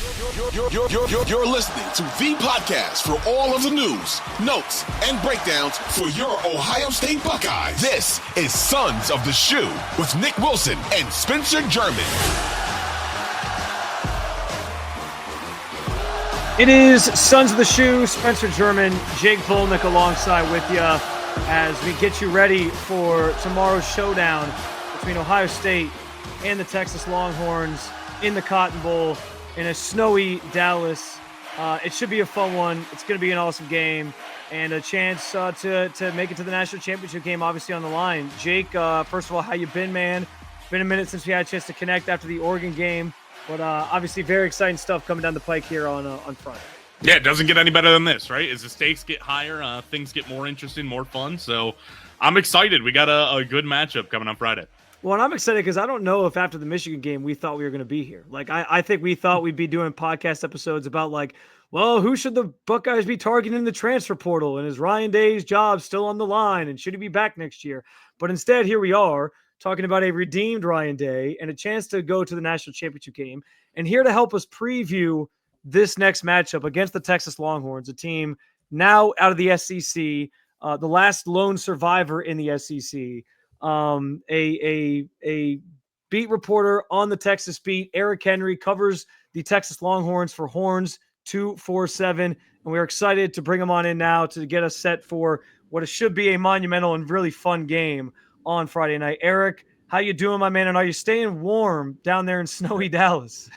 You're listening to the podcast for all of the news, notes, and breakdowns for your Ohio State Buckeyes. This is Sons of the Shoe with Nick Wilson and Spencer German. It is Sons of the Shoe, Spencer German, Jake Vulinec alongside with you as we get you ready for tomorrow's showdown between Ohio State and the Texas Longhorns in the Cotton Bowl in a snowy Dallas. It should be a fun one. It's going to be an awesome game and a chance to make it to the national championship game, obviously on the line. Jake, first of all, how you been, man? It's been a minute since we had a chance to connect after the Oregon game. But obviously very exciting stuff coming down the pike here on Friday. Yeah, it doesn't get any better than this, right? As the stakes get higher, things get more interesting, more fun. So I'm excited. We got a good matchup coming on Friday. Well, and I'm excited because I don't know if after the Michigan game we thought we were going to be here. Like, I think we thought we'd be doing podcast episodes about, like, well, who should the Buckeyes be targeting in the transfer portal? And is Ryan Day's job still on the line? And should he be back next year? But instead, here we are, talking about a redeemed Ryan Day and a chance to go to the national championship game. And here to help us preview this next matchup against the Texas Longhorns, a team now out of the SEC, the last lone survivor in the SEC, a beat reporter on the Texas beat, Eric Henry, covers the Texas Longhorns for Horns247. And we're excited to bring him on in now to get us set for what it should be a monumental and really fun game on Friday night. Eric, how you doing, my man? And are you staying warm down there in snowy Dallas?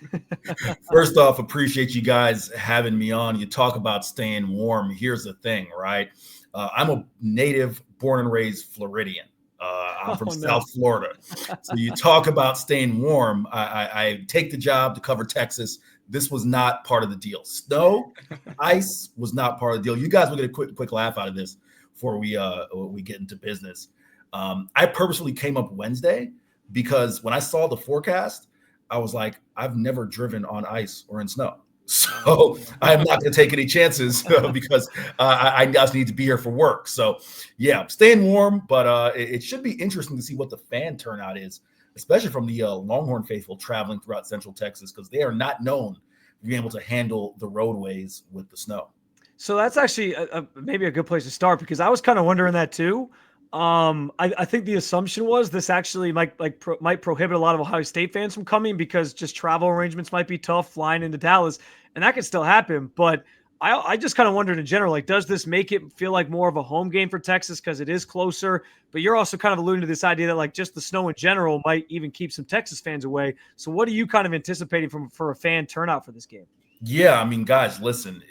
First off, appreciate you guys having me on. You talk about staying warm. Here's the thing, right? I'm a native, born and raised Floridian. I'm from South Florida. So you talk about staying warm. I take the job to cover Texas. This was not part of the deal. Snow, ice was not part of the deal. You guys will get a quick laugh out of this before we get into business. I purposely came up Wednesday because when I saw the forecast, I was like, I've never driven on ice or in snow. So I'm not going to take any chances because I just need to be here for work. So, yeah, staying warm, but it should be interesting to see what the fan turnout is, especially from the Longhorn faithful traveling throughout Central Texas, because they are not known for being able to handle the roadways with the snow. So that's actually maybe a good place to start because I was kind of wondering that too. I think the assumption was this actually might prohibit a lot of Ohio State fans from coming because just travel arrangements might be tough flying into Dallas, and that could still happen. But I just kind of wondered in general, like, does this make it feel like more of a home game for Texas because it is closer? But you're also kind of alluding to this idea that, like, just the snow in general might even keep some Texas fans away. So what are you kind of anticipating for a fan turnout for this game? Yeah, I mean, guys, listen,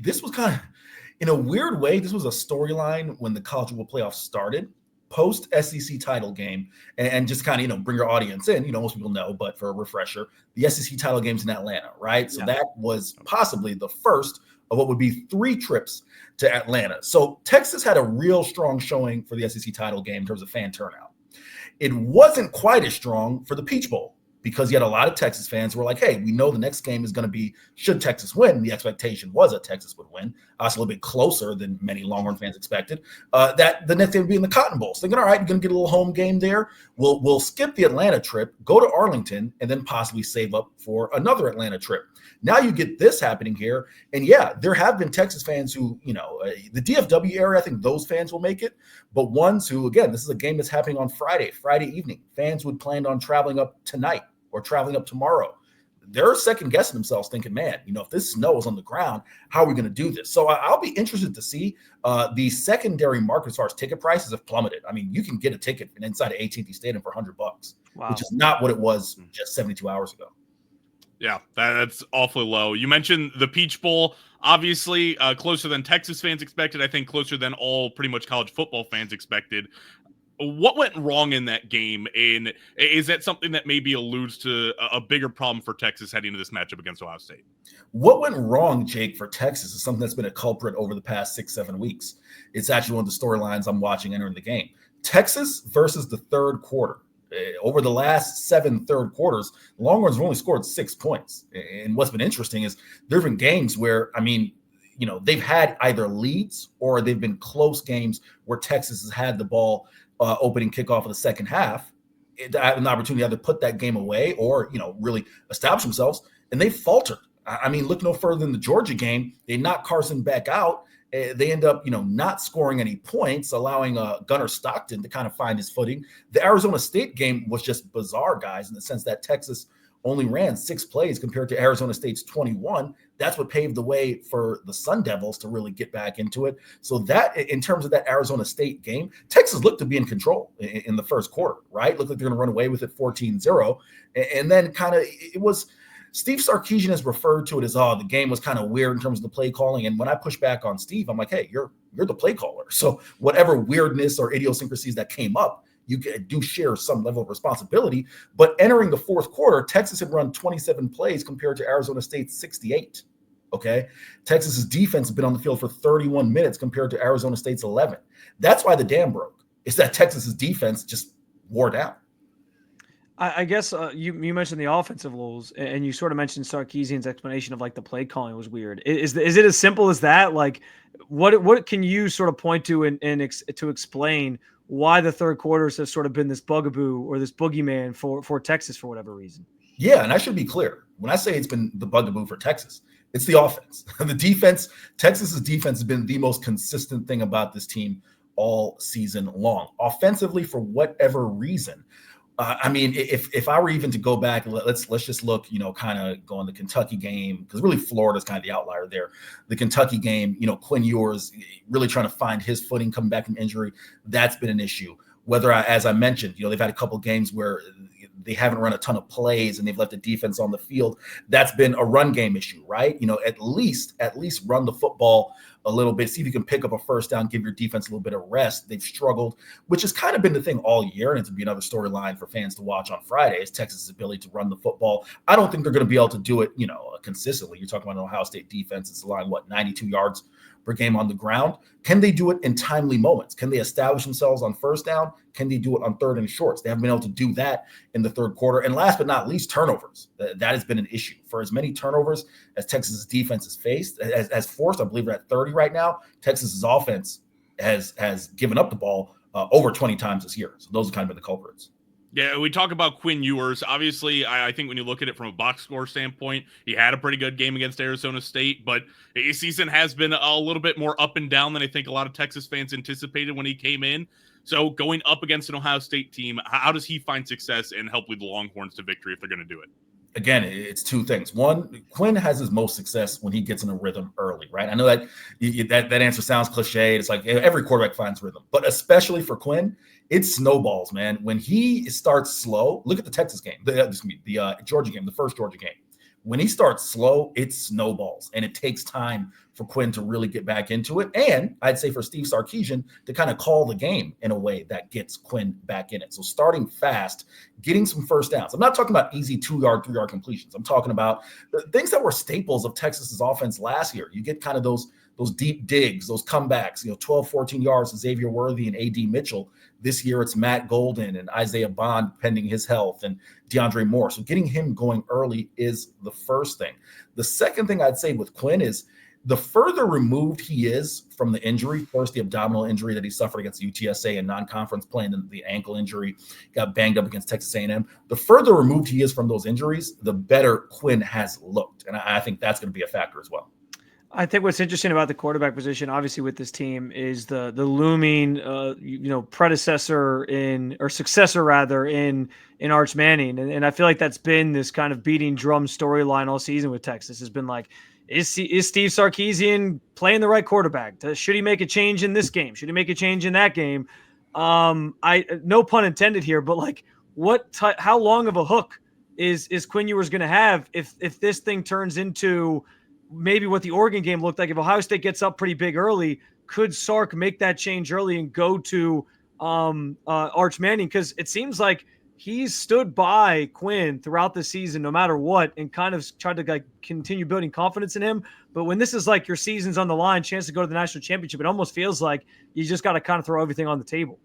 this was kind of, in a weird way, this was a storyline when the college football playoff started, post SEC title game, and just kind of, bring your audience in. Most people know, but for a refresher, the SEC title game's in Atlanta, right? So that was possibly the first of what would be 3 trips to Atlanta. So Texas had a real strong showing for the SEC title game in terms of fan turnout. It wasn't quite as strong for the Peach Bowl, because you had a lot of Texas fans who were like, hey, we know the next game is going to be, should Texas win? The expectation was that Texas would win. Obviously, a little bit closer than many Longhorn fans expected. That the next game would be in the Cotton Bowl. So thinking, all right, you're going to get a little home game there. We'll skip the Atlanta trip, go to Arlington, and then possibly save up for another Atlanta trip. Now you get this happening here. And yeah, there have been Texas fans who, the DFW area, I think those fans will make it. But ones who, again, this is a game that's happening on Friday evening. Fans would plan on traveling up tonight or traveling up tomorrow. They're second guessing themselves thinking, man, if this snow is on the ground, how are we going to do this? So I'll be interested to see the secondary market as far as ticket prices have plummeted. I mean, you can get a ticket inside of AT&T Stadium for $100, which is not what it was just 72 hours ago. Yeah, that's awfully low. You mentioned the Peach Bowl, obviously closer than Texas fans expected. I think closer than all pretty much college football fans expected. What went wrong in that game, and is that something that maybe alludes to a bigger problem for Texas heading into this matchup against Ohio State? What went wrong, Jake, for Texas is something that's been a culprit over the past 6-7 weeks. It's actually one of the storylines I'm watching entering the game. Texas versus the third quarter. Over the last 7 third quarters, Longhorns have only scored 6 points. And what's been interesting is there have been games where, they've had either leads or they've been close games where Texas has had the ball opening kickoff of the second half, an opportunity to either put that game away or, really establish themselves, and they faltered. I mean, look no further than the Georgia game. They knock Carson Beck out. They end up, not scoring any points, allowing Gunnar Stockton to kind of find his footing. The Arizona State game was just bizarre, guys, in the sense that Texas only ran 6 plays compared to Arizona State's 21. That's what paved the way for the Sun Devils to really get back into it. So that, in terms of that Arizona State game, Texas looked to be in control in the first quarter, right? Looked like they're going to run away with it 14-0. And then kind of it was – Steve Sarkisian has referred to it as, the game was kind of weird in terms of the play calling. And when I push back on Steve, I'm like, hey, you're the play caller. So whatever weirdness or idiosyncrasies that came up, you do share some level of responsibility. But entering the fourth quarter, Texas had run 27 plays compared to Arizona State's 68. Okay. Texas's defense has been on the field for 31 minutes compared to Arizona State's 11. That's why the dam broke. Is that Texas's defense just wore down. I guess you mentioned the offensive rules, and you sort of mentioned Sarkisian's explanation of like the play calling was weird. Is it as simple as that? Like, what can you sort of point to and to explain why the third quarters have sort of been this bugaboo or this boogeyman for Texas for whatever reason? Yeah, and I should be clear. When I say it's been the bugaboo for Texas, it's the offense. The defense, Texas's defense has been the most consistent thing about this team all season long. Offensively, for whatever reason. I mean, if I were even to go back, let's just look, kind of go on the Kentucky game, because really Florida's kind of the outlier there. The Kentucky game, Quinn Ewers really trying to find his footing coming back from injury. That's been an issue. Whether, as I mentioned, they've had a couple games where they haven't run a ton of plays and they've left the defense on the field. That's been a run game issue, right? At least run the football a little bit, see if you can pick up a first down, give your defense a little bit of rest. They've struggled, which has kind of been the thing all year, and it's be another storyline for fans to watch on Friday, is Texas' ability to run the football. I don't think they're going to be able to do it, consistently. You're talking about an Ohio State defense. It's allowing, 92 yards per game on the ground. Can they do it in timely moments? Can they establish themselves on first down? Can they do it on third and shorts? They haven't been able to do that in the third quarter. And last but not least, turnovers. That has been an issue. For as many turnovers as Texas's defense has faced, as forced, I believe we're at 30 right now, Texas's offense has given up the ball over 20 times this year. So those have kind of been the culprits. Yeah, we talk about Quinn Ewers. Obviously, I think when you look at it from a box score standpoint, he had a pretty good game against Arizona State, but his season has been a little bit more up and down than I think a lot of Texas fans anticipated when he came in. So going up against an Ohio State team, how does he find success and help lead the Longhorns to victory if they're going to do it? Again, it's two things. One, Quinn has his most success when he gets in a rhythm early, right? I know that answer sounds cliche. It's like every quarterback finds rhythm, but especially for Quinn, it snowballs, man. When he starts slow, look at the Texas game, the Georgia game, the first Georgia game. When he starts slow, it snowballs, and it takes time for Quinn to really get back into it. And I'd say for Steve Sarkisian to kind of call the game in a way that gets Quinn back in it. So starting fast, getting some first downs. I'm not talking about easy 2-yard, 3-yard completions. I'm talking about the things that were staples of Texas's offense last year. You get kind of those deep digs, those comebacks, 12, 14 yards to Xavier Worthy and A.D. Mitchell. This year it's Matt Golden and Isaiah Bond, pending his health, and DeAndre Moore. So getting him going early is the first thing. The second thing I'd say with Quinn is the further removed he is from the injury, first the abdominal injury that he suffered against UTSA in non-conference play, and then the ankle injury, got banged up against Texas A&M. The further removed he is from those injuries, the better Quinn has looked. And I think that's going to be a factor as well. I think what's interesting about the quarterback position, obviously with this team, is the looming, successor in Arch Manning, and I feel like that's been this kind of beating drum storyline all season with Texas. Has been like, is Steve Sarkisian playing the right quarterback? Should he make a change in this game? Should he make a change in that game? No pun intended here, but like, how long of a hook is Quinn Ewers going to have if this thing turns into maybe what the Oregon game looked like? If Ohio State gets up pretty big early, could Sark make that change early and go to Arch Manning? Because it seems like he's stood by Quinn throughout the season, no matter what, and kind of tried to continue building confidence in him. But when this is like your season's on the line, chance to go to the national championship, it almost feels like you just got to kind of throw everything on the table.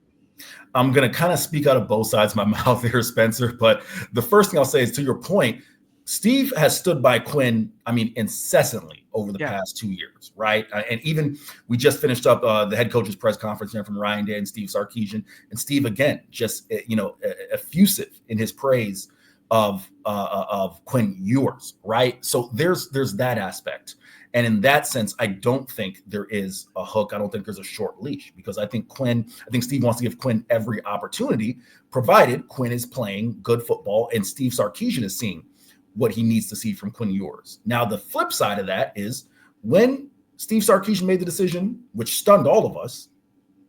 I'm going to kind of speak out of both sides of my mouth here, Spencer. But the first thing I'll say is, to your point, Steve has stood by Quinn, incessantly over the past 2 years, right? And even we just finished up the head coach's press conference here from Ryan Day and Steve Sarkisian. And Steve, again, just, effusive in his praise of Quinn Ewers, right? So there's that aspect. And in that sense, I don't think there is a hook. I don't think there's a short leash, because I think Steve wants to give Quinn every opportunity, provided Quinn is playing good football and Steve Sarkisian is seeing what he needs to see from Quinn Ewers. Now, the flip side of that is when Steve Sarkisian made the decision, which stunned all of us,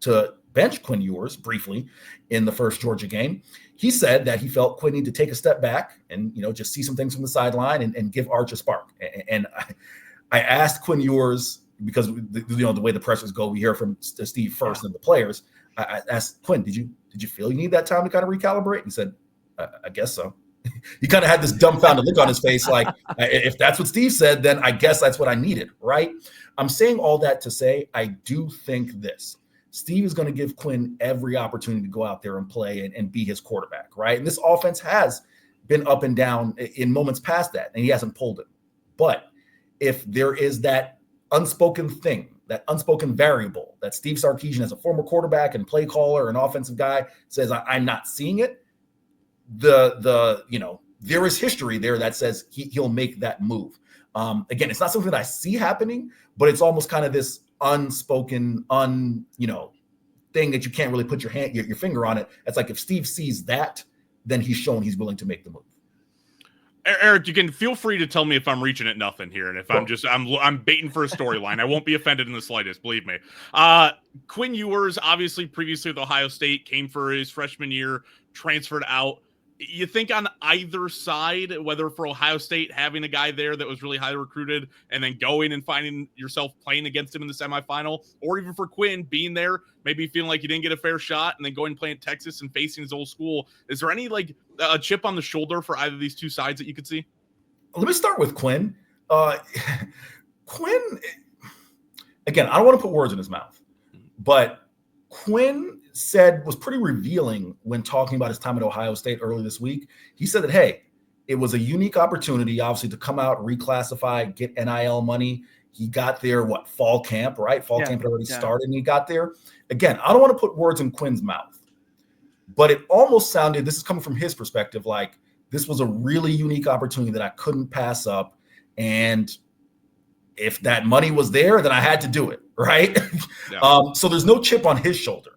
to bench Quinn Ewers briefly in the first Georgia game, he said that he felt Quinn needed to take a step back and, just see some things from the sideline and give Arch a spark. And I asked Quinn Ewers, because the way the pressers go, we hear from Steve first and the players. I asked Quinn, did you feel you need that time to kind of recalibrate? He said, I guess so. He kind of had this dumbfounded look on his face, like, if that's what Steve said, then I guess that's what I needed, right? I'm saying all that to say I do think this. Steve is going to give Quinn every opportunity to go out there and play and be his quarterback, right? And this offense has been up and down in moments past that, and he hasn't pulled it. But if there is that unspoken thing, that unspoken variable that Steve Sarkisian, as a former quarterback and play caller and offensive guy, says, I'm not seeing it, there is history there that says he'll make that move. Again, it's not something that I see happening, but it's almost kind of this unspoken, thing that you can't really put your finger on it. It's like if Steve sees that, then he's shown he's willing to make the move. Eric, you can feel free to tell me if I'm reaching at nothing here, and if I'm baiting for a storyline. I won't be offended in the slightest, believe me. Quinn Ewers, obviously previously with Ohio State, came for his freshman year, transferred out. You think on either side, whether for Ohio State having a guy there that was really highly recruited and then going and finding yourself playing against him in the semifinal, or even for Quinn being there, maybe feeling like you didn't get a fair shot and then going and playing at Texas and facing his old school, is there any a chip on the shoulder for either of these two sides that you could see? Let me start with Quinn. Quinn, again, I don't want to put words in his mouth, but Quinn was pretty revealing when talking about his time at Ohio State early this week. He said that, hey, it was a unique opportunity, obviously, to come out, reclassify, get NIL money. He got there, fall camp, right? Fall camp had already started, and he got there. Again, I don't want to put words in Quinn's mouth, but it almost sounded, this is coming from his perspective, like this was a really unique opportunity that I couldn't pass up. And if that money was there, then I had to do it, right? Yeah. So there's no chip on his shoulder.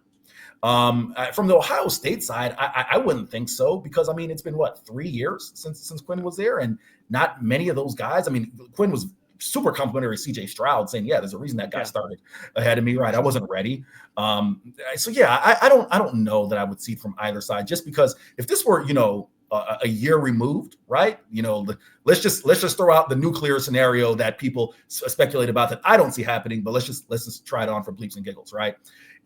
From the Ohio State side, I wouldn't think so, because it's been 3 years since Quinn was there, and not many of those guys. Quinn was super complimentary CJ Stroud, saying, "Yeah, there's a reason that guy started ahead of me." Right, I wasn't ready. So yeah, I don't know that I would see it from either side, just because if this were a year removed, right? Let's just throw out the nuclear scenario that people speculate about that I don't see happening, but let's just try it on for bleeps and giggles, right?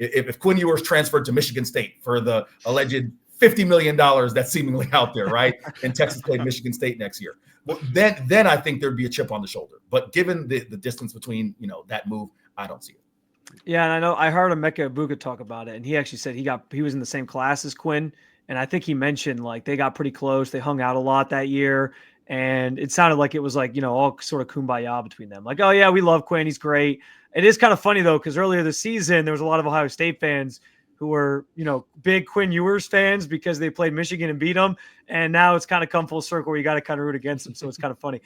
If Quinn Ewers transferred to Michigan State for the alleged $50 million that's seemingly out there, right? And Texas played Michigan State next year, well, then I think there'd be a chip on the shoulder. But given the distance between that move, I don't see it. Yeah, and I know I heard Emeka Egbuka talk about it, and he actually said he was in the same class as Quinn. And I think he mentioned they got pretty close. They hung out a lot that year. And it sounded like it was all sort of kumbaya between them. Oh yeah, we love Quinn. He's great. It is kind of funny though, because earlier this season, there was a lot of Ohio State fans who were, big Quinn Ewers fans because they played Michigan and beat them. And now it's kind of come full circle where you got to kind of root against them. So it's kind of funny.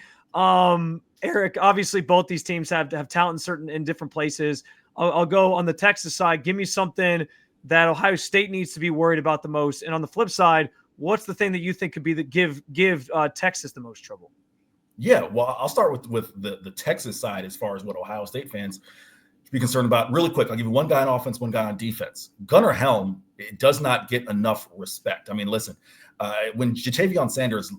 Eric, obviously both these teams have talent in different places. I'll go on the Texas side. Give me something that Ohio State needs to be worried about the most. And on the flip side, what's the thing that you think could be give Texas the most trouble? Yeah, well, I'll start with the Texas side as far as what Ohio State fans should be concerned about. Really quick, I'll give you one guy on offense, one guy on defense. Gunnar Helm does not get enough respect. Listen, when Jatavion Sanders,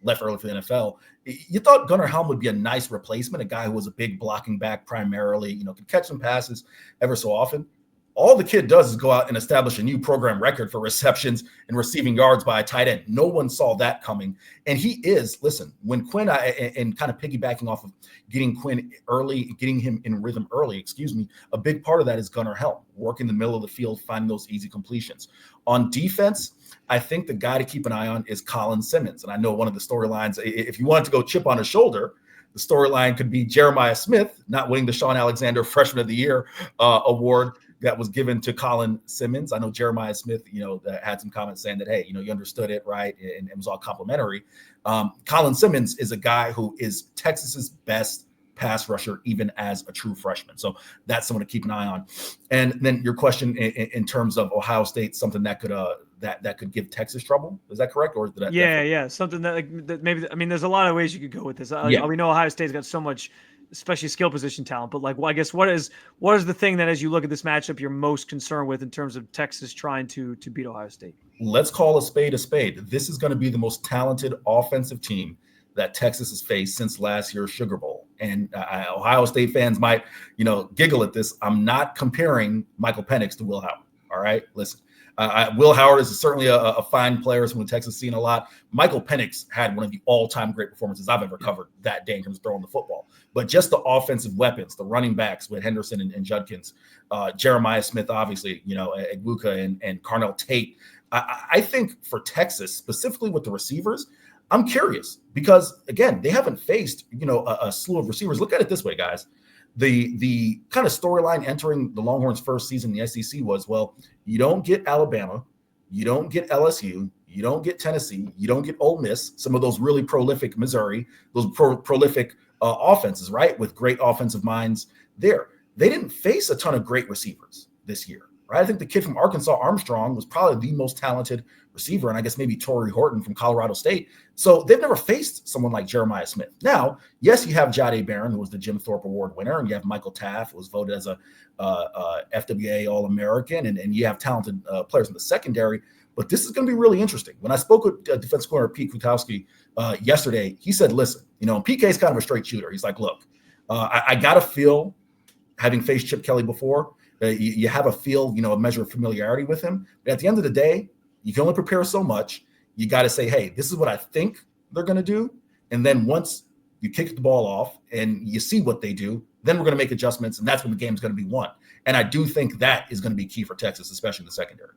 left early for the NFL, you thought Gunnar Helm would be a nice replacement, a guy who was a big blocking back primarily, could catch some passes ever so often. All the kid does is go out and establish a new program record for receptions and receiving yards by a tight end. No one saw that coming. And he is, listen, when Quinn, and kind of piggybacking off of getting Quinn early, getting him in rhythm early, a big part of that is Gunnar Helm, working the middle of the field, finding those easy completions. On defense, I think the guy to keep an eye on is Colin Simmons. And I know one of the storylines, if you wanted to go chip on his shoulder, the storyline could be Jeremiah Smith not winning the Sean Alexander Freshman of the Year award that was given to Colin Simmons. I know Jeremiah Smith, that had some comments saying that, hey, you understood it, right? And it was all complimentary. Colin Simmons is a guy who is Texas's best pass rusher, even as a true freshman. So that's someone to keep an eye on. And then your question in terms of Ohio State, something that could that could give Texas trouble. Is that correct? Or did yeah, something that maybe. I mean, there's a lot of ways you could go with this. We know Ohio State's got so much, especially skill position talent. But I guess what is the thing that, as you look at this matchup, you're most concerned with in terms of Texas trying to beat Ohio State? Let's call a spade a spade. This is going to be the most talented offensive team that Texas has faced since last year's Sugar Bowl. And Ohio State fans might, giggle at this. I'm not comparing Michael Penix to Will Howard. All right, listen. Will Howard is certainly a fine player, someone Texas has seen a lot. Michael Penix had one of the all-time great performances I've ever covered that day in terms of throwing the football. But just the offensive weapons, the running backs with Henderson and Judkins, Jeremiah Smith, obviously, Egbuka and Carnell Tate. I think for Texas, specifically with the receivers, I'm curious because, again, they haven't faced, a slew of receivers. Look at it this way, guys. The kind of storyline entering the Longhorns' first season in the SEC was, well, you don't get Alabama, you don't get LSU, you don't get Tennessee, you don't get Ole Miss, some of those really prolific Missouri, those prolific offenses, right, with great offensive minds there. They didn't face a ton of great receivers this year, right? I think the kid from Arkansas, Armstrong, was probably the most talented receiver, and I guess maybe Torrey Horton from Colorado State. So they've never faced someone like Jeremiah Smith. Now, yes, you have Jahdae Barron, who was the Jim Thorpe Award winner, and you have Michael Taft, who was voted as a FWA All-American, and you have talented players in the secondary. But this is going to be really interesting. When I spoke with defense corner Pete Kwiatkowski yesterday, he said, listen, PK is kind of a straight shooter. He's like, look, I got to feel, having faced Chip Kelly before, you have a feel, a measure of familiarity with him. But at the end of the day, you can only prepare so much. You got to say, hey, this is what I think they're going to do. And then once you kick the ball off and you see what they do, then we're going to make adjustments, and that's when the game's going to be won. And I do think that is going to be key for Texas, especially in the secondary.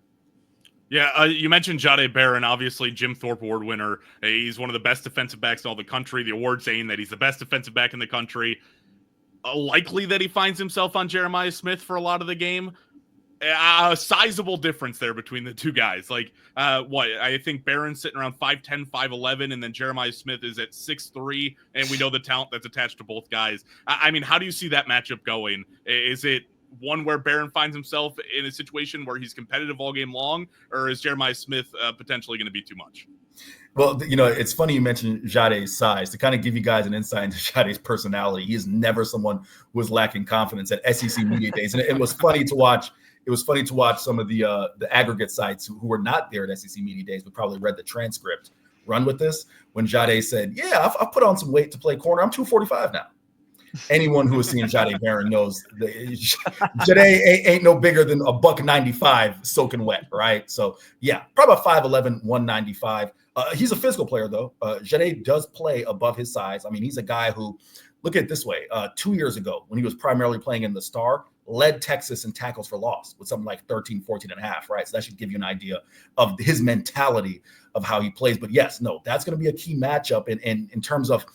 Yeah, you mentioned Jahdae Barron, obviously Jim Thorpe Award winner. He's one of the best defensive backs in all the country. The award saying that he's the best defensive back in the country. Likely that he finds himself on Jeremiah Smith for a lot of the game. A sizable difference there between the two guys. I think Barron's sitting around 5'10", 5'11", and then Jeremiah Smith is at 6'3", and we know the talent that's attached to both guys. I mean, how do you see that matchup going? Is it one where Barron finds himself in a situation where he's competitive all game long, or is Jeremiah Smith potentially going to be too much? Well, it's funny you mentioned Jahdae's size to kind of give you guys an insight into Jahdae's personality. He is never someone who was lacking confidence at SEC Media Days. And it was funny to watch. It was funny to watch some of the aggregate sites who were not there at SEC Media Days, but probably read the transcript, run with this. When Jahdae said, yeah, I've put on some weight to play corner. I'm 245 now. Anyone who has seen Jahdae Barron knows that Jahdae ain't no bigger than a $195 soaking wet, right? So, yeah, probably about 5'11", 195. He's a physical player, though. Jahdae does play above his size. I mean, he's a guy who, look at it this way, 2 years ago when he was primarily playing in the Star, led Texas in tackles for loss with something like 13, 14 and a half, right? So that should give you an idea of his mentality of how he plays. But yes, no, that's going to be a key matchup in terms of,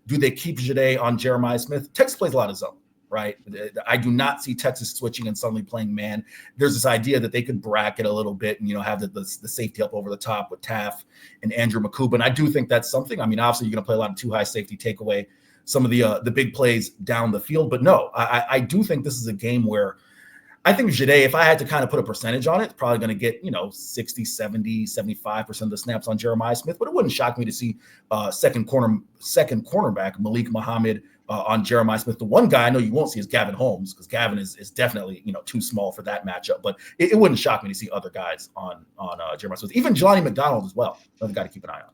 do they keep Jahdae on Jeremiah Smith? Texas plays a lot of zone, right? I do not see Texas switching and suddenly playing man. There's this idea that they could bracket a little bit and, have the safety up over the top with Taft and Andrew McCuba. And I do think that's something. I mean, obviously you're going to play a lot of too high safety, take away some of the big plays down the field. But no, I do think this is a game where I think Jahdae, if I had to kind of put a percentage on it, it's probably going to get, 60, 70, 75% of the snaps on Jeremiah Smith. But it wouldn't shock me to see second cornerback Malik Muhammad on Jeremiah Smith. The one guy I know you won't see is Gavin Holmes, because Gavin is definitely, too small for that matchup. But it wouldn't shock me to see other guys on Jeremiah Smith. Even Jelani McDonald as well. Another guy to keep an eye on.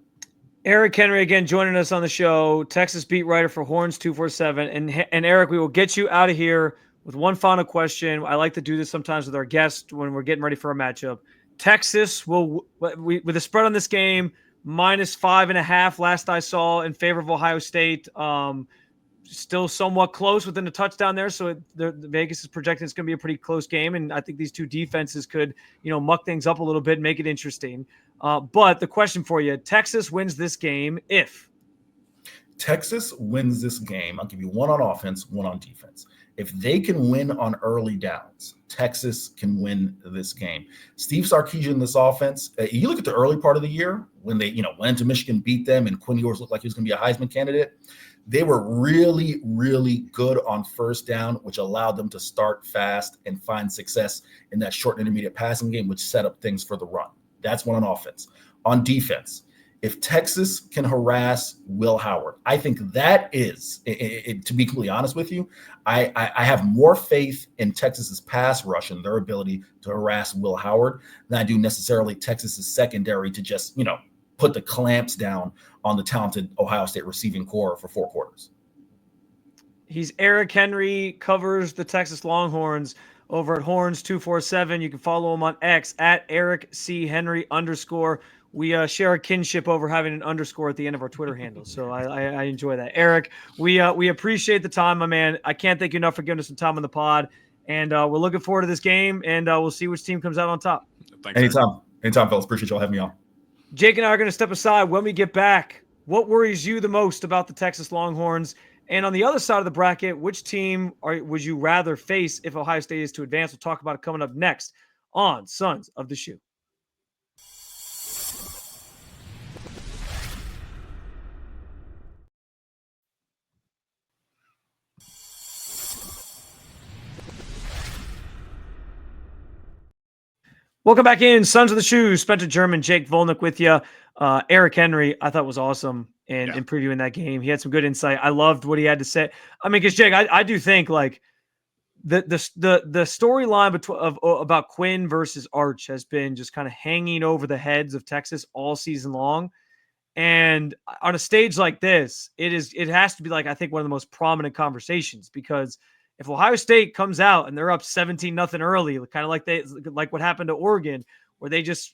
Eric Henry again joining us on the show, Texas beat writer for Horns247. And Eric, we will get you out of here with one final question. I like to do this sometimes with our guests when we're getting ready for a matchup. Texas with the spread on this game, -5.5 last I saw in favor of Ohio State. Still somewhat close within the touchdown there. So the Vegas is projecting it's going to be a pretty close game. And I think these two defenses could, muck things up a little bit, make it interesting. But the question for you, Texas wins this game if? Texas wins this game. I'll give you one on offense, one on defense. If they can win on early downs, Texas can win this game. Steve Sarkisian, this offense, you look at the early part of the year when they, went into Michigan, beat them, and Quinn Ewers looked like he was going to be a Heisman candidate. They were really, really good on first down, which allowed them to start fast and find success in that short and intermediate passing game, which set up things for the run. That's one on offense. On defense, if Texas can harass Will Howard, I think that is, to be completely honest with you, I have more faith in Texas's pass rush and their ability to harass Will Howard than I do necessarily Texas's secondary to just, put the clamps down on the talented Ohio State receiving core for 4 quarters. He's Eric Henry, covers the Texas Longhorns over at Horns247. You can follow him on X at Eric C. Henry _. We share a kinship over having an underscore at the end of our Twitter handle. So I enjoy that. Eric, we appreciate the time, my man. I can't thank you enough for giving us some time on the pod. And we're looking forward to this game, and we'll see which team comes out on top. Thanks, Anytime, fellas. Appreciate y'all having me on. Jake and I are going to step aside. When we get back, what worries you the most about the Texas Longhorns? And on the other side of the bracket, which team would you rather face if Ohio State is to advance? We'll talk about it coming up next on Sons of the Shoe. Welcome back in, Sons of the Shoe. Spencer German, Jake Vulinec with you. Eric Henry, I thought was awesome in previewing that game. He had some good insight. I loved what he had to say. I mean, because Jake, I do think like the storyline about Quinn versus Arch has been just kind of hanging over the heads of Texas all season long. And on a stage like this, it has to be like, I think, one of the most prominent conversations, because if Ohio State comes out and they're up 17-0 early, kind of like what happened to Oregon, where they just,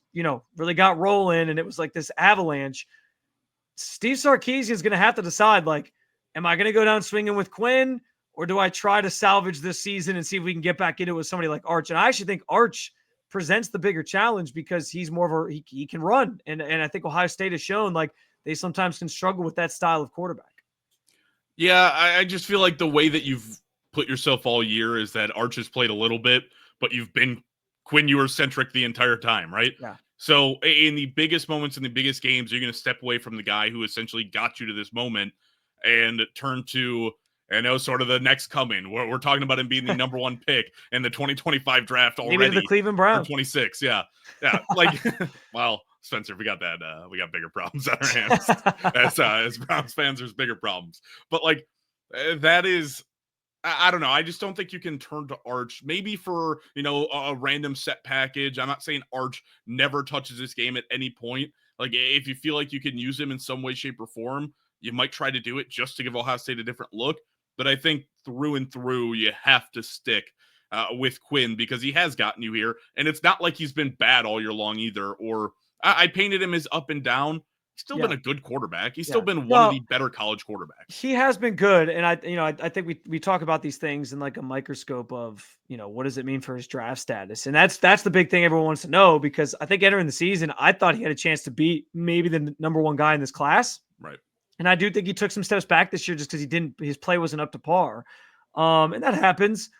really got rolling and it was like this avalanche, Steve Sarkisian is going to have to decide, like, am I going to go down swinging with Quinn, or do I try to salvage this season and see if we can get back into it with somebody like Arch? And I actually think Arch presents the bigger challenge because he's more of he can run. And I think Ohio State has shown like they sometimes can struggle with that style of quarterback. Yeah, I just feel like the way that you've put yourself all year is that Arch has played a little bit, but you've been Quinn Ewers centric the entire time, right? Yeah. So in the biggest moments, in the biggest games, you're going to step away from the guy who essentially got you to this moment and turn to, sort of the next coming. We're talking about him being the number 1 pick in the 2025 draft already. Maybe the Cleveland Browns. 26, yeah. Like, well, Spencer, we got that. We got bigger problems on our hands. As Browns fans, there's bigger problems. But like, that is, I don't know. I just don't think you can turn to Arch maybe for, a random set package. I'm not saying Arch never touches this game at any point. Like, if you feel like you can use him in some way, shape, or form, you might try to do it just to give Ohio State a different look. But I think through and through, you have to stick with Quinn because he has gotten you here. And it's not like he's been bad all year long either. Or I painted him as up and down. He's still been a good quarterback. He's still been one of the better college quarterbacks. He has been good. And I think we talk about these things in like a microscope of, what does it mean for his draft status? And that's the big thing everyone wants to know, because I think entering the season, I thought he had a chance to beat maybe the number 1 guy in this class. Right. And I do think he took some steps back this year just because his play wasn't up to par. And that happens.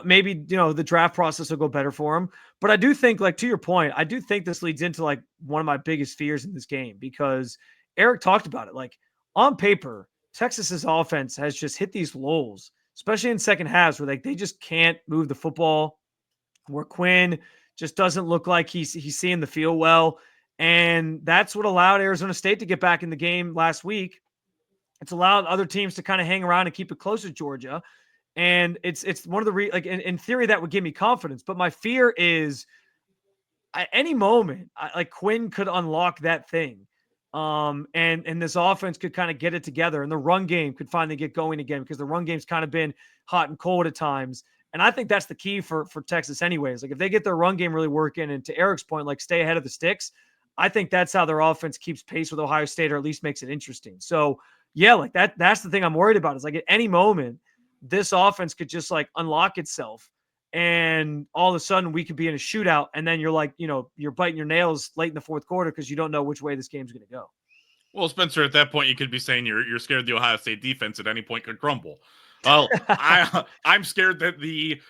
Maybe, the draft process will go better for him. But I do think, like, to your point, I do think this leads into, like, one of my biggest fears in this game, because Eric talked about it. Like, on paper, Texas's offense has just hit these lulls, especially in second halves, where, like, they just can't move the football, where Quinn just doesn't look like he's seeing the field well. And that's what allowed Arizona State to get back in the game last week. It's allowed other teams to kind of hang around and keep it close to Georgia. And it's one of the in theory that would give me confidence, but my fear is at any moment, like Quinn could unlock that thing, and this offense could kind of get it together, and the run game could finally get going again, because the run game's kind of been hot and cold at times, and I think that's the key for Texas, anyways. Like if they get their run game really working, and to Eric's point, like stay ahead of the sticks, I think that's how their offense keeps pace with Ohio State, or at least makes it interesting. So yeah, like that's the thing I'm worried about. Is like at any moment, this offense could just like unlock itself, and all of a sudden we could be in a shootout. And then you're like, you're biting your nails late in the fourth quarter because you don't know which way this game's going to go. Well, Spencer, at that point, you could be saying you're scared the Ohio State defense at any point could crumble. Well, I'm scared that the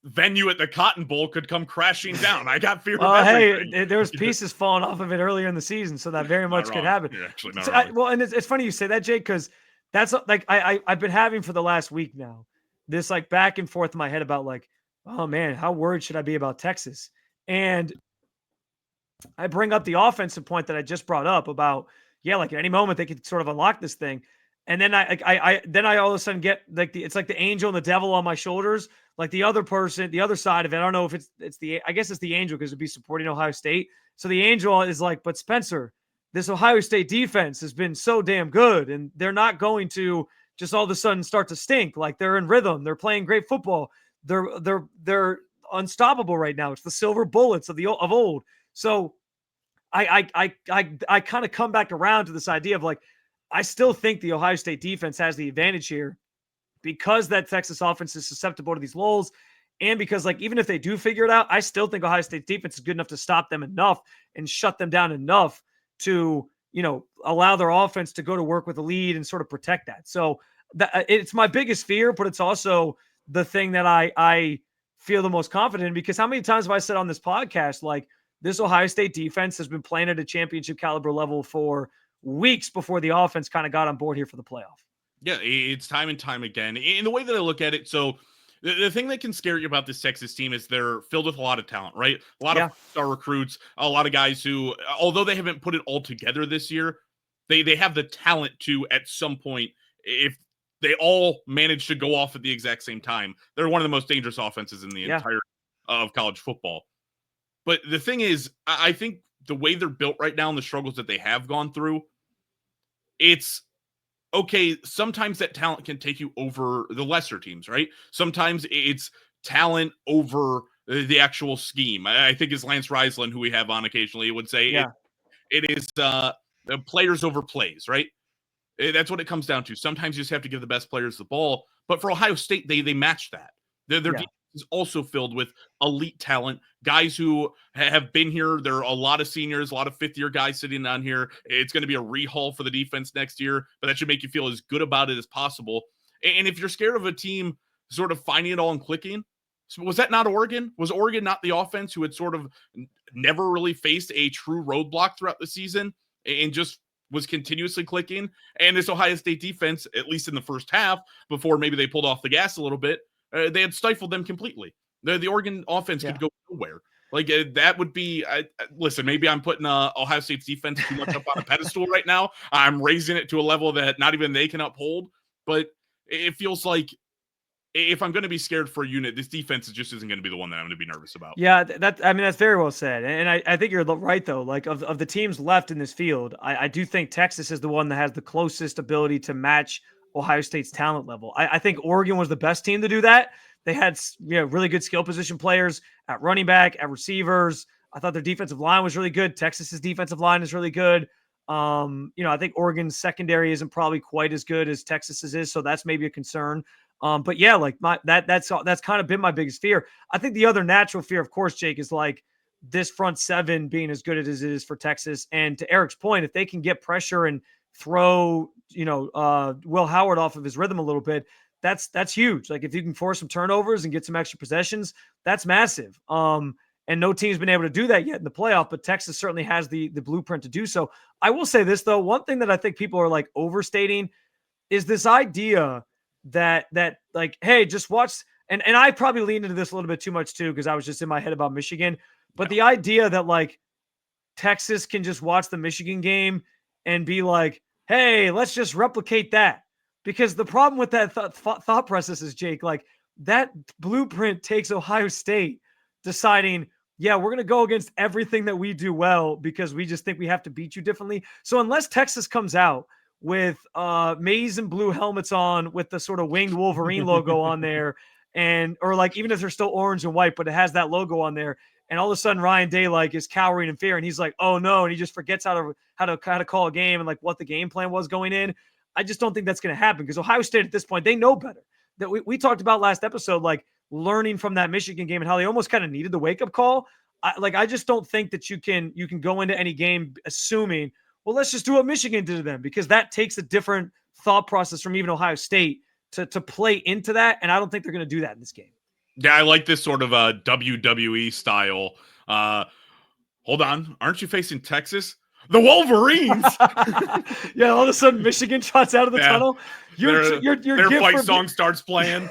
venue at the Cotton Bowl could come crashing down. I got fear of everything. Hey, there was pieces falling off of it earlier in the season, so that very much could happen. You're actually not wrong. Well, and it's funny you say that, Jake, because that's like I've been having for the last week now this like back and forth in my head about like, oh man, how worried should I be about Texas? And I bring up the offensive point that I just brought up about, like at any moment they could sort of unlock this thing. And then I all of a sudden get like it's like the angel and the devil on my shoulders. Like the other person, the other side of it, I don't know if I guess it's the angel because it'd be supporting Ohio State. So the angel is like, but Spencer, this Ohio State defense has been so damn good, and they're not going to just all of a sudden start to stink. Like they're in rhythm, they're playing great football, they're unstoppable right now. It's the silver bullets of old. So I kind of come back around to this idea of like, I still think the Ohio State defense has the advantage here because that Texas offense is susceptible to these lulls. And because like, even if they do figure it out, I still think Ohio State defense is good enough to stop them enough and shut them down enough to, allow their offense to go to work with a lead and sort of protect that. So it's my biggest fear, but it's also the thing that I feel the most confident in, because how many times have I said on this podcast, like this Ohio State defense has been playing at a championship caliber level for weeks before the offense kind of got on board here for the playoff. Yeah, it's time and time again. In the way that I look at it, so the thing that can scare you about this Texas team is they're filled with a lot of talent, right? A lot of star recruits, a lot of guys who, although they haven't put it all together this year, they have the talent to, at some point, if they all manage to go off at the exact same time, they're one of the most dangerous offenses in the entire of college football. But the thing is, I think the way they're built right now and the struggles that they have gone through, it's okay. Sometimes that talent can take you over the lesser teams, right? Sometimes it's talent over the actual scheme. I think it's Lance Riesland, who we have on occasionally, would say it is players over plays, right? That's what it comes down to. Sometimes you just have to give the best players the ball. But for Ohio State, they match that. Their defense is also filled with elite talent, guys who have been here. There are a lot of seniors, a lot of fifth-year guys sitting on here. It's going to be a rehaul for the defense next year, but that should make you feel as good about it as possible. And if you're scared of a team sort of finding it all and clicking, so was that not Oregon? Was Oregon not the offense who had sort of never really faced a true roadblock throughout the season and just was continuously clicking? And this Ohio State defense, at least in the first half, before maybe they pulled off the gas a little bit, they had stifled them completely. The Oregon offense could go nowhere. Like that would be, listen, maybe I'm putting Ohio State's defense too much up on a pedestal right now. I'm raising it to a level that not even they can uphold. But it feels like if I'm going to be scared for a unit, this defense just isn't going to be the one that I'm going to be nervous about. Yeah, that's very well said. And I think you're right, though. Like of the teams left in this field, I do think Texas is the one that has the closest ability to match Ohio State's talent level. I think Oregon was the best team to do that. They had really good skill position players at running back, at receivers. I thought their defensive line was really good. Texas's defensive line is really good. I think Oregon's secondary isn't probably quite as good as Texas's is, so that's maybe a concern. But yeah, like that's kind of been my biggest fear. I think the other natural fear, of course, Jake, is like this front seven being as good as it is for Texas. And to Eric's point, if they can get pressure and throw, Will Howard off of his rhythm a little bit, that's huge. Like if you can force some turnovers and get some extra possessions, that's massive. And no team's been able to do that yet in the playoff, but Texas certainly has the blueprint to do so. I will say this though, one thing that I think people are like overstating is this idea that like, hey, just watch. And I probably leaned into this a little bit too much too, because I was just in my head about Michigan. But the idea that like Texas can just watch the Michigan game and be like, hey, let's just replicate that. Because the problem with that thought process is, Jake, like that blueprint takes Ohio State deciding, yeah, we're going to go against everything that we do well because we just think we have to beat you differently. So unless Texas comes out with maize and blue helmets on with the sort of winged Wolverine logo on there, or like even if they're still orange and white, but it has that logo on there, and all of a sudden Ryan Day like is cowering in fear and he's like, oh no, and he just forgets how to call a game and like what the game plan was going in. I just don't think that's going to happen because Ohio State at this point, they know better. That we talked about last episode, like learning from that Michigan game and how they almost kind of needed the wake-up call. I just don't think that you can go into any game assuming, well, let's just do what Michigan did to them, because that takes a different thought process from even Ohio State to play into that, and I don't think they're going to do that in this game. Yeah, I like this sort of WWE style. Hold on, aren't you facing Texas? The Wolverines. Yeah, all of a sudden Michigan trots out of the tunnel. Your their gift fight for song starts playing.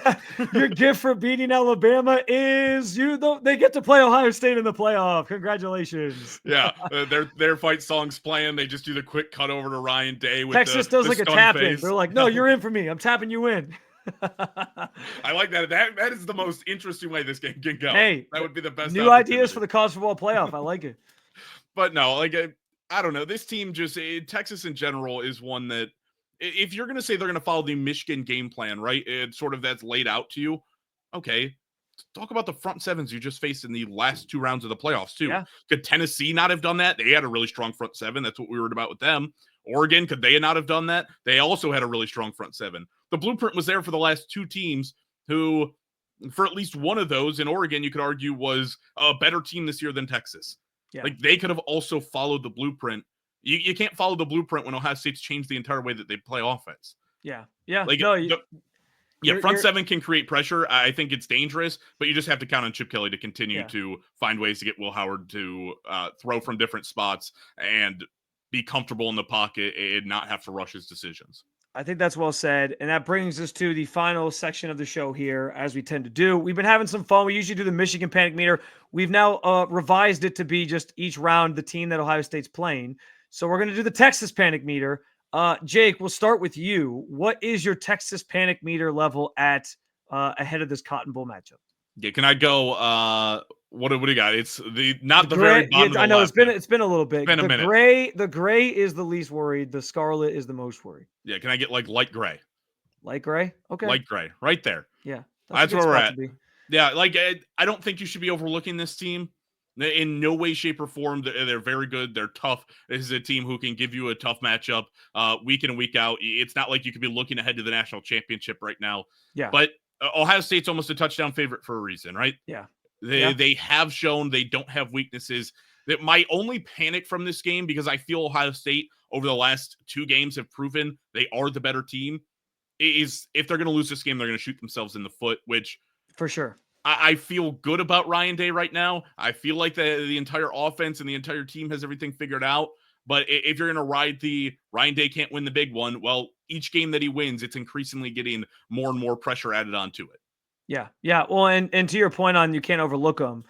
Your gift for beating Alabama is they get to play Ohio State in the playoff. Congratulations. Yeah, their fight song's playing. They just do the quick cut over to Ryan Day with Texas does like a tap in. They're like, no, you're in for me. I'm tapping you in. I like that. That is the most interesting way this game can go. Hey, that would be the best. New ideas for the college football playoff. I like it. But no, like I don't know. This team Texas in general is one that if you're going to say they're going to follow the Michigan game plan, right? It's sort of that's laid out to you. Okay. Talk about the front sevens you just faced in the last 2 rounds of the playoffs too. Yeah. Could Tennessee not have done that? They had a really strong front seven. That's what we were about with them. Oregon, could they not have done that? They also had a really strong front seven. The blueprint was there for the last 2 teams who, for at least one of those in Oregon, you could argue was a better team this year than Texas. Yeah. Like they could have also followed the blueprint. You can't follow the blueprint when Ohio State's changed the entire way that they play offense. Yeah. Yeah. Like, front seven can create pressure. I think it's dangerous, but you just have to count on Chip Kelly to continue to find ways to get Will Howard to throw from different spots and be comfortable in the pocket and not have to rush his decisions. I think that's well said. And that brings us to the final section of the show here, as we tend to do. We've been having some fun. We usually do the Michigan Panic Meter. We've now revised it to be just each round the team that Ohio State's playing. So we're going to do the Texas Panic Meter. Jake, we'll start with you. What is your Texas Panic Meter level at ahead of this Cotton Bowl matchup? Yeah, can I go? What do you got? It's the very bottom. I know it's been a little bit. It's been a minute. The gray is the least worried. The scarlet is the most worried. Yeah, can I get like light gray? Light gray? Okay. Light gray, right there. Yeah, that's where we're at. Yeah, like I don't think you should be overlooking this team. In no way, shape, or form. They're very good. They're tough. This is a team who can give you a tough matchup week in and week out. It's not like you could be looking ahead to the national championship right now. Yeah. But Ohio State's almost a touchdown favorite for a reason, right? Yeah. They have shown they don't have weaknesses. That my only panic from this game, because I feel Ohio State over the last 2 games have proven they are the better team, is if they're going to lose this game, they're going to shoot themselves in the foot, which for sure. I feel good about Ryan Day right now. I feel like the entire offense and the entire team has everything figured out. But if you're going to ride the Ryan Day can't win the big one, well, each game that he wins, it's increasingly getting more and more pressure added onto it. Yeah. Yeah. Well, and to your point on you can't overlook them.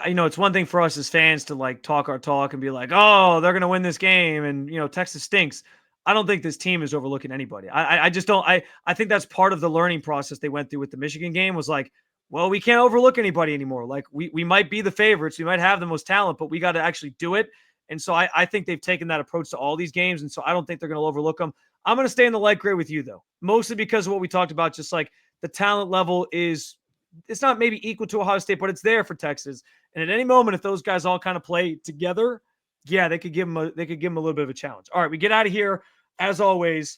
It's one thing for us as fans to like talk our talk and be like, oh, they're going to win this game. And, Texas stinks. I don't think this team is overlooking anybody. I just don't. I think that's part of the learning process they went through with the Michigan game was like, well, we can't overlook anybody anymore. Like we might be the favorites. We might have the most talent, but we got to actually do it. And so I think they've taken that approach to all these games. And so I don't think they're going to overlook them. I'm going to stay in the light gray with you, though, mostly because of what we talked about. Just like the talent level it's not maybe equal to Ohio State, but it's there for Texas. And at any moment, if those guys all kind of play together, yeah, they could give them a little bit of a challenge. All right, we get out of here, as always,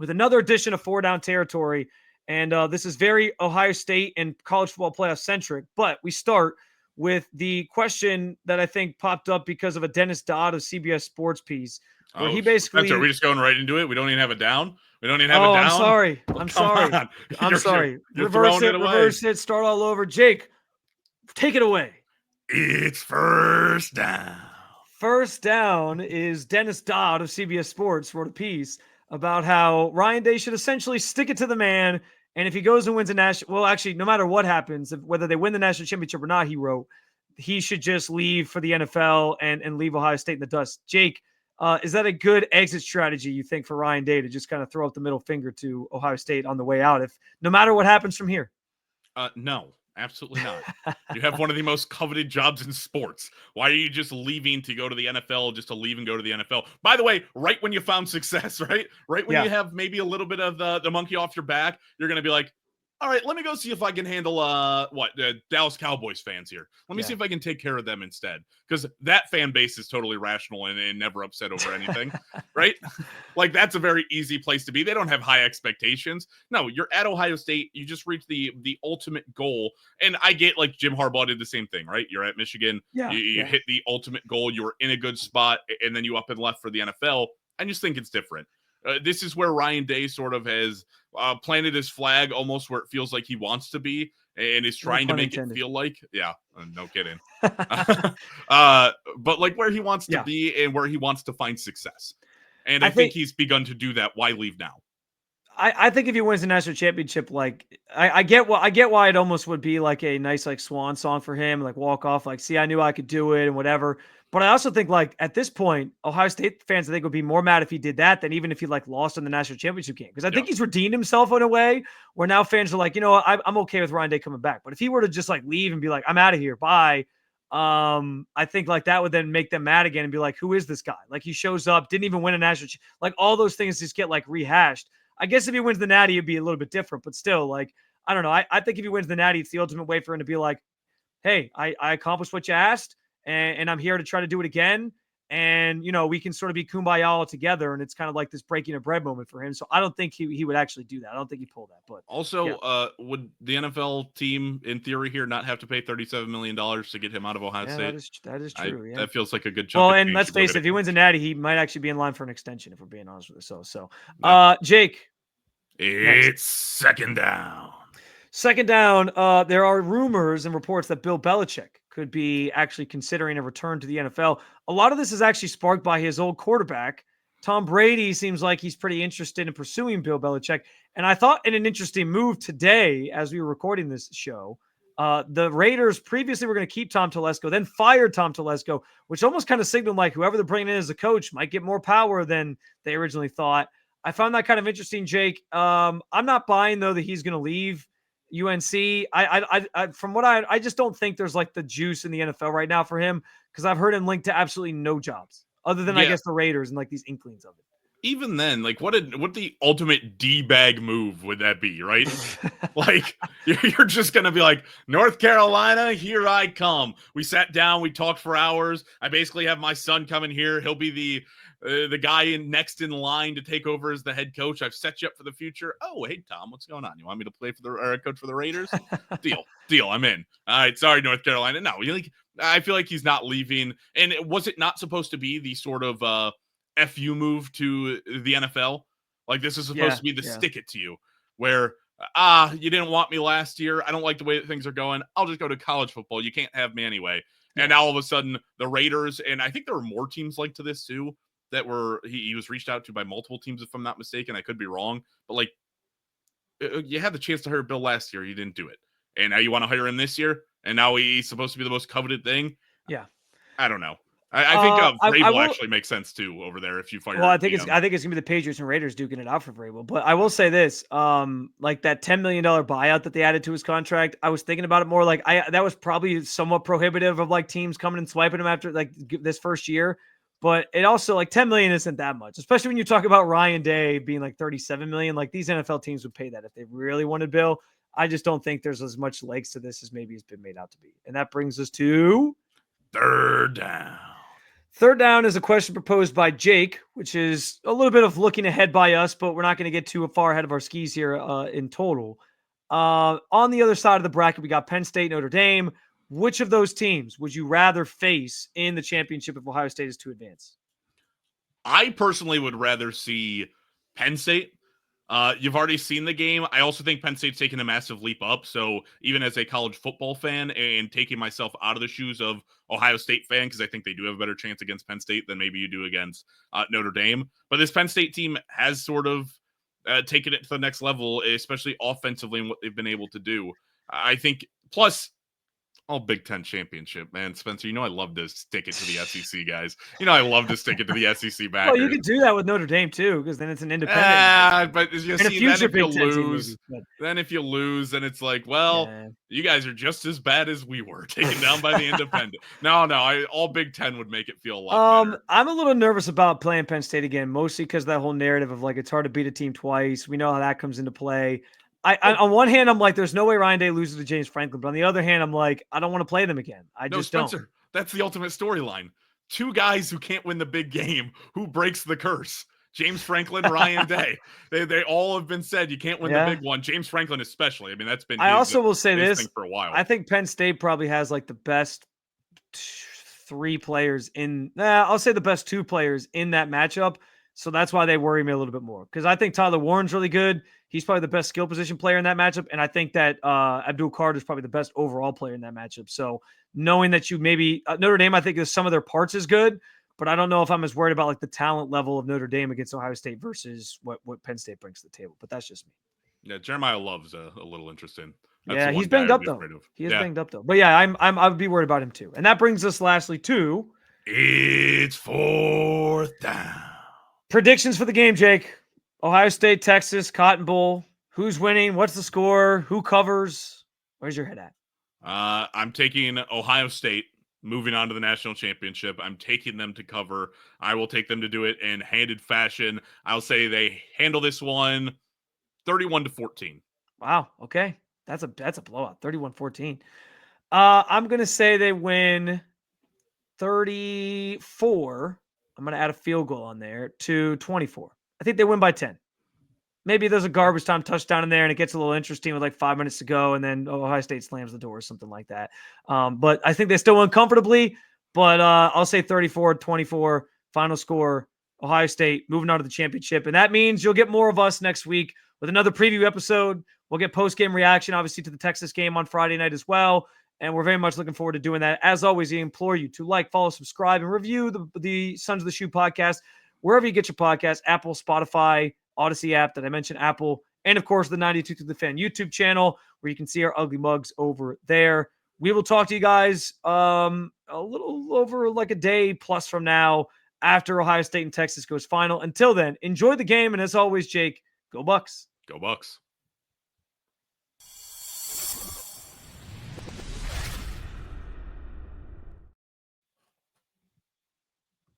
with another edition of 4 Down Territory. And this is very Ohio State and college football playoff centric. But we start with the question that I think popped up because of a Dennis Dodd of CBS Sports piece. Where he basically... Are we just going right into it? We don't even have a down? We don't even have a down? I'm sorry. I'm sorry. Reverse it, start all over. Jake, take it away. It's first down. First down is Dennis Dodd of CBS Sports wrote a piece about how Ryan Day should essentially stick it to the man. And if he goes and wins a national, well, actually, no matter what happens, whether they win the national championship or not, he wrote, he should just leave for the NFL and leave Ohio State in the dust. Jake, is that a good exit strategy, you think, for Ryan Day to just kind of throw up the middle finger to Ohio State on the way out, if no matter what happens from here? No, absolutely not. You have one of the most coveted jobs in sports. Why are you just leaving to go to the NFL just to leave and go to the NFL? By the way, right when you found success, right when you have maybe a little bit of the monkey off your back, you're going to be like, all right, let me go see if I can handle Dallas Cowboys fans here. Let me see if I can take care of them instead. Because that fan base is totally rational and never upset over anything, right? Like, that's a very easy place to be. They don't have high expectations. No, you're at Ohio State. You just reached the ultimate goal. And I get, like, Jim Harbaugh did the same thing, right? You're at Michigan. You hit the ultimate goal. You were in a good spot, and then you up and left for the NFL. I just think it's different. This is where Ryan Day sort of has planted his flag almost where it feels like he wants to be and is trying to make it feel like, no kidding. But like where he wants to be and where he wants to find success. And I think he's begun to do that. Why leave now? I think if he wins the national championship, like I get why it almost would be like a nice like swan song for him, like walk off, like, see, I knew I could do it and whatever. But I also think like at this point, Ohio State fans I think would be more mad if he did that than even if he like lost in the national championship game. Because I think he's redeemed himself in a way where now fans are like, you know what, I'm okay with Ryan Day coming back. But if he were to just like leave and be like, I'm out of here, bye. I think like that would then make them mad again and be like, who is this guy? Like he shows up, didn't even win a national, like all those things just get like rehashed. I guess if he wins the Natty, it'd be a little bit different, but still, like, I don't know. I think if he wins the Natty, it's the ultimate way for him to be like, hey, I accomplished what you asked, and I'm here to try to do it again. And, you know, we can sort of be kumbaya all together. And it's kind of like this breaking of bread moment for him. So I don't think he would actually do that. I don't think he'd pull that. But also, would the NFL team, in theory here, not have to pay $37 million to get him out of Ohio State? That is true. That feels like a good chunk. Well, and let's face it, if he wins a Natty, he might actually be in line for an extension, if we're being honest with ourselves. So, Jake. It's second down. Second down, there are rumors and reports that Bill Belichick could be actually considering a return to the NFL. A lot of this is actually sparked by his old quarterback. Tom Brady seems like he's pretty interested in pursuing Bill Belichick. And I thought in an interesting move today, as we were recording this show, the Raiders previously were going to keep Tom Telesco, then fired Tom Telesco, which almost kind of signaled like whoever they're bringing in as a coach might get more power than they originally thought. I found that kind of interesting, Jake. I'm not buying though that he's going to leave UNC. I just don't think there's like the juice in the NFL right now for him because I've heard him linked to absolutely no jobs other than I guess the Raiders and like these inklings of it. Even then, like what the ultimate D-bag move would that be, right? Like you're just gonna be like, North Carolina, here I come. We sat down, we talked for hours. I basically have my son coming here. He'll be the guy next in line to take over as the head coach. I've set you up for the future. Oh, hey Tom, what's going on? You want me to play for the coach for the Raiders? Deal. I'm in. All right, sorry, North Carolina. No, I feel like he's not leaving. And was it not supposed to be the sort of FU move to the NFL? Like this is supposed to be the stick it to you, where you didn't want me last year. I don't like the way that things are going. I'll just go to college football. You can't have me anyway. And now all of a sudden the Raiders, and I think there were more teams like to this too, that were he was reached out to by multiple teams, if I'm not mistaken. I could be wrong, but like you had the chance to hire Bill last year, you didn't do it, and now you want to hire him this year, and now he's supposed to be the most coveted thing. Yeah, I don't know. I think Vrabel actually makes sense too over there. If you fire, I think it's gonna be the Patriots and Raiders duking it out for Vrabel. But I will say this: like that $10 million buyout that they added to his contract, I was thinking about it more. Like that was probably somewhat prohibitive of like teams coming and swiping him after like this first year. But it also like 10 million isn't that much, especially when you talk about Ryan Day being like 37 million. Like these NFL teams would pay that if they really wanted Bill. I just don't think there's as much legs to this as maybe it's been made out to be. And that brings us to third down. Third down is a question proposed by Jake, which is a little bit of looking ahead by us, but we're not going to get too far ahead of our skis here in total. On the other side of the bracket, we got Penn State, Notre Dame. Which of those teams would you rather face in the championship if Ohio State is to advance? I personally would rather see Penn State. You've already seen the game. I also think Penn State's taken a massive leap up. So even as a college football fan and taking myself out of the shoes of Ohio State fan, because I think they do have a better chance against Penn State than maybe you do against Notre Dame. But this Penn State team has sort of taken it to the next level, especially offensively and what they've been able to do. I think plus all Big Ten championship, man. Spencer, you know I love to stick it to the SEC guys. You know I love to stick it to the SEC back. Well, you could do that with Notre Dame too, because then it's an independent. But you see, then if you lose, then it's like, well, you guys are just as bad as we were, taken down by the independent. No, all Big Ten would make it feel a lot better. I'm a little nervous about playing Penn State again, mostly because that whole narrative of like it's hard to beat a team twice. We know how that comes into play. I on one hand, I'm like, there's no way Ryan Day loses to James Franklin. But on the other hand, I'm like, I don't want to play them again. Spencer, don't. That's the ultimate storyline. Two guys who can't win the big game. Who breaks the curse? James Franklin, Ryan Day. They all have been said you can't win the big one. James Franklin especially. I mean, that's been. I also will say this for a while. I think Penn State probably has like the best three players in. I'll say the best two players in that matchup. So that's why they worry me a little bit more. Because I think Tyler Warren's really good. He's probably the best skill position player in that matchup. And I think that Abdul Carter is probably the best overall player in that matchup. So knowing that you maybe Notre Dame, I think is some of their parts is good, but I don't know if I'm as worried about like the talent level of Notre Dame against Ohio State versus what Penn State brings to the table. But that's just me. Yeah, Jeremiah Love's a little interesting. Yeah, he's banged up though. He is banged up though. But yeah, I would be worried about him too. And that brings us lastly to it's fourth down. Predictions for the game, Jake. Ohio State, Texas, Cotton Bowl. Who's winning? What's the score? Who covers? Where's your head at? I'm taking Ohio State moving on to the national championship. I'm taking them to cover. I will take them to do it in handed fashion. I'll say they handle this one 31-14. Wow. Okay. That's a blowout. 31-14. I'm going to say they win 34. I'm going to add a field goal on there to 24. I think they win by 10. Maybe there's a garbage time touchdown in there and it gets a little interesting with like 5 minutes to go and then Ohio State slams the door or something like that. But I think they still win comfortably, but I'll say 34-24 final score, Ohio State moving on to the championship. And that means you'll get more of us next week with another preview episode. We'll get post-game reaction, obviously, to the Texas game on Friday night as well. And we're very much looking forward to doing that. As always, I implore you to like, follow, subscribe, and review the Sons of the Shoe podcast, wherever you get your podcast, Apple, Spotify, Odyssey app that I mentioned, Apple, and of course, the 92 to the Fan YouTube channel, where you can see our ugly mugs over there. We will talk to you guys a little over like a day plus from now after Ohio State and Texas goes final. Until then, enjoy the game. And as always, Jake, go Bucks. Go Bucks.